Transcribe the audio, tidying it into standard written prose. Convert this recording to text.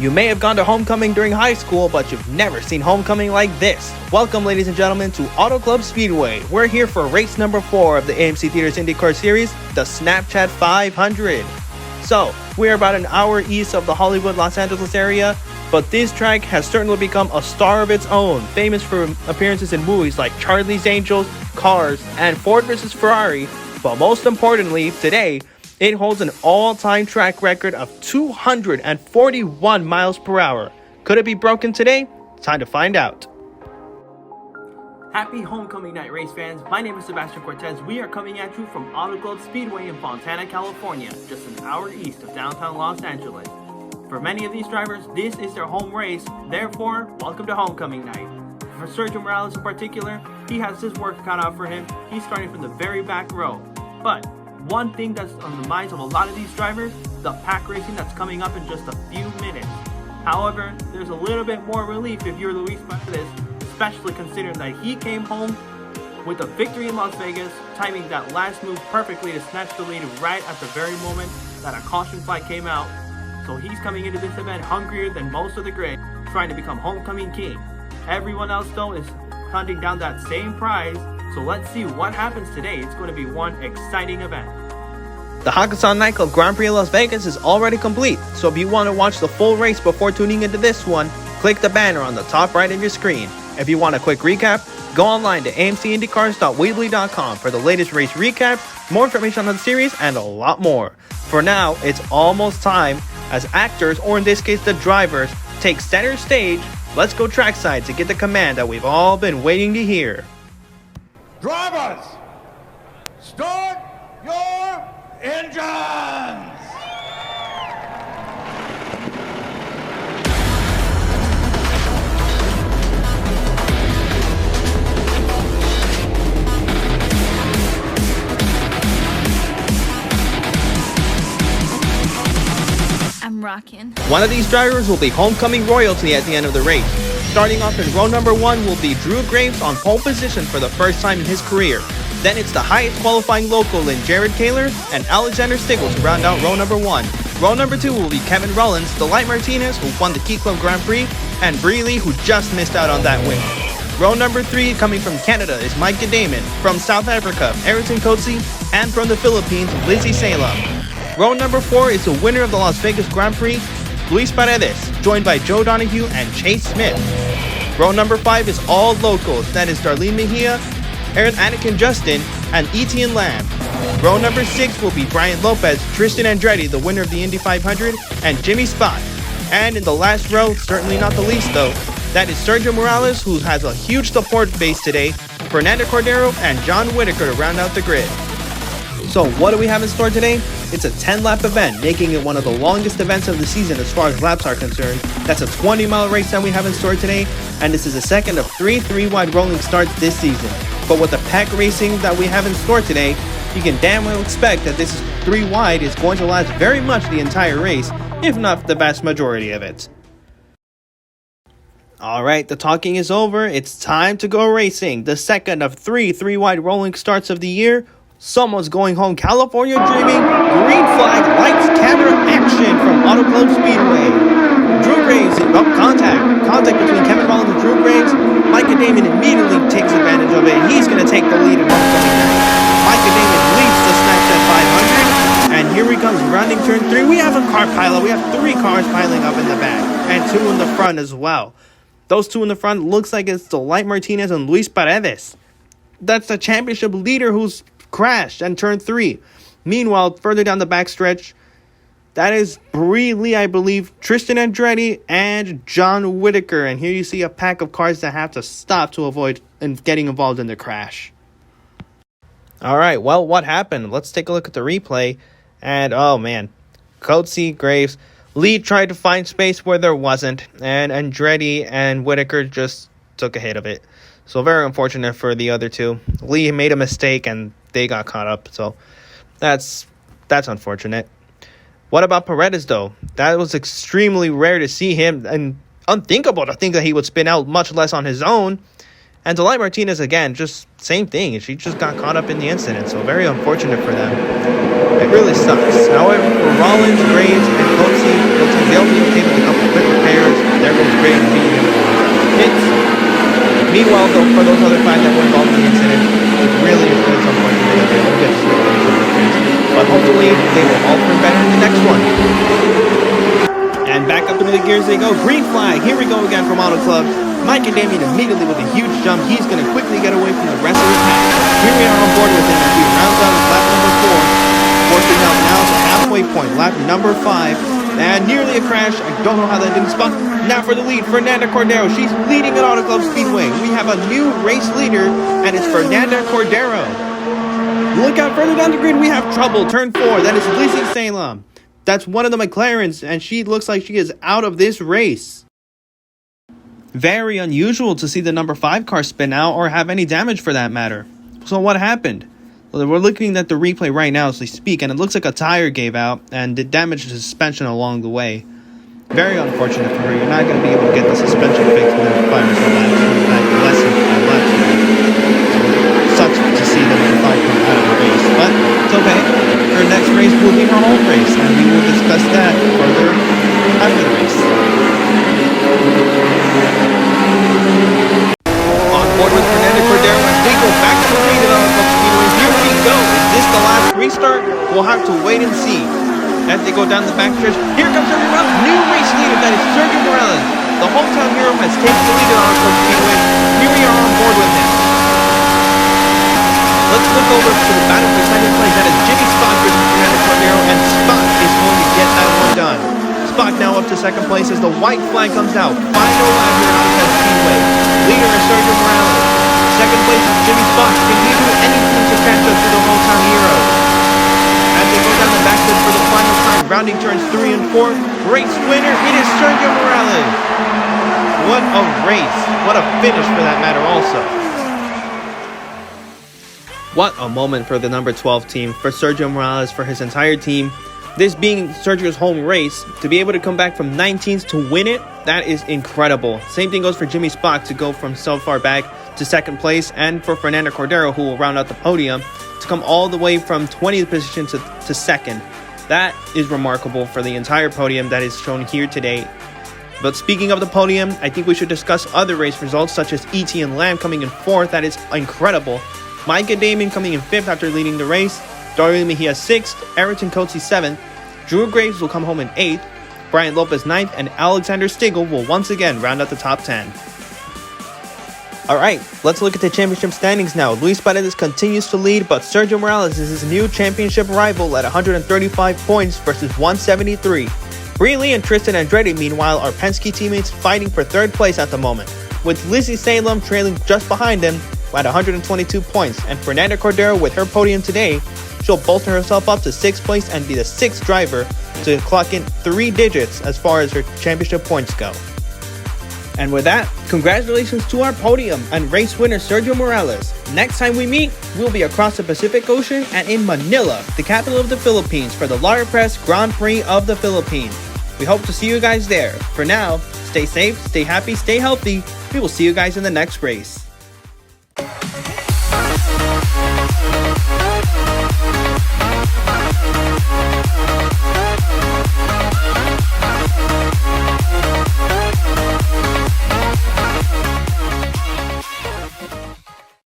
You may have gone to homecoming during high school, but you've never seen homecoming like this. Welcome, ladies and gentlemen, to Auto Club Speedway. We're here for race number 4 of the AMC Theaters IndyCar Series, the Snapchat 500. So, we're about an hour east of the Hollywood, Los Angeles area, but this track has certainly become a star of its own, famous for appearances in movies like Charlie's Angels, Cars, and Ford vs. Ferrari, but most importantly, today, it holds an all-time track record of 241 miles per hour. Could it be broken today? Time to find out. Happy homecoming night, race fans. My name is Sebastian Cortez. We are coming at you from Auto Club Speedway in Fontana, California, just an hour east of downtown Los Angeles. For many of these drivers, this is their home race. Therefore, welcome to homecoming night. For Sergio Morales in particular, he has his work cut out for him. He's starting from the very back row. But one thing that's on the minds of a lot of these drivers, the pack racing that's coming up in just a few minutes. However, there's a little bit more relief if you're Luis Perez, especially considering that he came home with a victory in Las Vegas, timing that last move perfectly to snatch the lead right at the very moment that a caution flag came out. So he's coming into this event hungrier than most of the grid, trying to become homecoming king. Everyone else though is hunting down that same prize. So let's see what happens today. It's going to be one exciting event. The Hakkasan Nightclub Grand Prix of Las Vegas is already complete. So if you want to watch the full race before tuning into this one, click the banner on the top right of your screen. If you want a quick recap, go online to amcindycars.weebly.com for the latest race recaps, more information on the series, and a lot more. For now, it's almost time as actors, or in this case the drivers, take center stage. Let's go trackside to get the command that we've all been waiting to hear. Drivers, start your engines! I'm rocking. One of these drivers will be homecoming royalty at the end of the race. Starting off in row number 1 will be Drew Graves on pole position for the first time in his career. Then it's the highest qualifying local in Jared Kaler and Alexander Stigl to round out row number 1. Row number 2 will be Kevin Rollins, Delight Martinez, who won the Key Club Grand Prix, and Bree Lee, who just missed out on that win. Row number 3 coming from Canada is Micah Damon, from South Africa, Ayrton Coetzee, and from the Philippines, Lizzie Salem. Row number 4 is the winner of the Las Vegas Grand Prix, Luis Paredes, joined by Joe Donahue and Chase Smith. Row number 5 is all locals, that is Darlene Mejia, Aaron Anakin Justin, and Etienne Lamb. Row number 6 will be Brian Lopez, Tristan Andretti, the winner of the Indy 500, and Jimmy Spott. And in the last row, certainly not the least though, that is Sergio Morales, who has a huge support base today, Fernando Cordero, and John Whitaker to round out the grid. So what do we have in store today? It's a 10-lap event, making it one of the longest events of the season as far as laps are concerned. That's a 20-mile race that we have in store today, and this is the second of 3 3-wide rolling starts this season. But with the pack racing that we have in store today, you can damn well expect that this 3-wide is going to last very much the entire race, if not the vast majority of it. Alright, the talking is over. It's time to go racing. The second of 3 3-wide rolling starts of the year. Someone's going home, California dreaming. Green flag, lights, camera, action from Auto Club Speedway. Drew Graves, contact between Kevin Rollins and Drew Graves. Micah Damon immediately takes advantage of it. He's going to take the lead in homecoming night. Micah Damon leads the Snapchat 500. And here he comes, rounding turn 3. We have a car pileup. We have 3 cars piling up in the back. And 2 in the front as well. Those 2 in the front looks like it's Delight Martinez and Luis Paredes. That's the championship leader who's crashed and turn 3. Meanwhile, further down the backstretch, that is Bree Lee, I believe, Tristan Andretti, and John Whitaker. And here you see a pack of cars that have to stop to avoid getting involved in the crash. Alright, well, what happened? Let's take a look at the replay. And, oh man, Coetzee, Graves, Lee tried to find space where there wasn't, and Andretti and Whitaker just took a hit of it. So very unfortunate for the other 2. Lee made a mistake and they got caught up. So that's unfortunate. What about Paredes though? That was extremely rare to see him, and unthinkable to think that he would spin out, much less on his own. And Delight Martinez, again, just same thing. She just got caught up in the incident, so very unfortunate for them. It really sucks. However, for Rollins, Graves, and Coetzee, they'll be able to pick up quick repairs. There goes Gray being able to hits. Meanwhile, though, for those other 5 that were involved in the incident, it really is unfortunate that they won't get to see the finish of the race. But hopefully, they will all perform better in the next one. And back up into the gears they go. Green flag. Here we go again from Auto Club. Mike and Damien immediately with a huge jump. He's going to quickly get away from the rest of the pack. Here we are on board with him as he rounds out lap number 4. Forcing out now to halfway point. Lap number 5. And nearly a crash. I don't know how that didn't spot. Now for the lead, Fernanda Cordero. She's leading at Auto Club Speedway. We have a new race leader, and it's Fernanda Cordero. Look out further down the grid. We have trouble. Turn 4. That is Lizzie Salem. That's one of the McLarens, and she looks like she is out of this race. Very unusual to see the number 5 car spin out or have any damage for that matter. So what happened? Well, we're looking at the replay right now as we speak, and it looks like a tire gave out and it damaged the suspension along the way. Very unfortunate for her. You're not going to be able to get the suspension fixed within 5 or so laps, less than 5 laps. Sucks to see the number 5 come out of the race, but it's okay. Her next race will be her home race, and we will discuss that further after the race. On board with Fernanda Cordero as we go back to the lead at Auto Club Speedway. Here we go. Is this the last restart? We'll have to wait and see. As they go down the backstretch, here comes Sergio Morales, new race leader, that is Sergio Morales. The hometown hero has taken the lead at Auto Club Speedway. Here we are on board with him. Let's look over to the battle for second place. That is Jimmy Spock versus Fernanda Cordero, and Spock is going to get that one done. Spock now up to second place as the white flag comes out. Final lap here at Auto Club Speedway. Leader is Sergio Morales. Second place is Jimmy Spock. Can he do anything to catch up to the hometown hero? As they go down the backstretch for the final time, rounding turns 3 and 4. Race winner, it is Sergio Morales. What a race. What a finish for that matter also. What a moment for the number 12 team, for Sergio Morales, for his entire team. This being Sergio's home race, to be able to come back from 19th to win it, that is incredible. Same thing goes for Jimmy Spock to go from so far back to second place, and for Fernanda Cordero, who will round out the podium, to come all the way from 20th position to second. That is remarkable for the entire podium that is shown here today. But speaking of the podium, I think we should discuss other race results such as Etienne Lamb coming in 4th. That is incredible. Micah Damon coming in 5th after leading the race. Dario Mejia 6th. Ayrton Coetzee 7th. Drew Graves will come home in 8th. Brian Lopez 9th. And Alexander Stigl will once again round out the top 10. Alright, let's look at the championship standings now. Luis Paredes continues to lead, but Sergio Morales is his new championship rival at 135 points versus 173. Breeley and Tristan Andretti, meanwhile, are Penske teammates fighting for 3rd place at the moment, with Lizzie Salem trailing just behind them at 122 points, and Fernanda Cordero with her podium today, she'll bolster herself up to 6th place and be the 6th driver to clock in 3 digits as far as her championship points go. And with that, congratulations to our podium and race winner Sergio Morales. Next time we meet, we'll be across the Pacific Ocean and in Manila, the capital of the Philippines, for the Lara Press Grand Prix of the Philippines. We hope to see you guys there. For now, stay safe, stay happy, stay healthy. We will see you guys in the next race.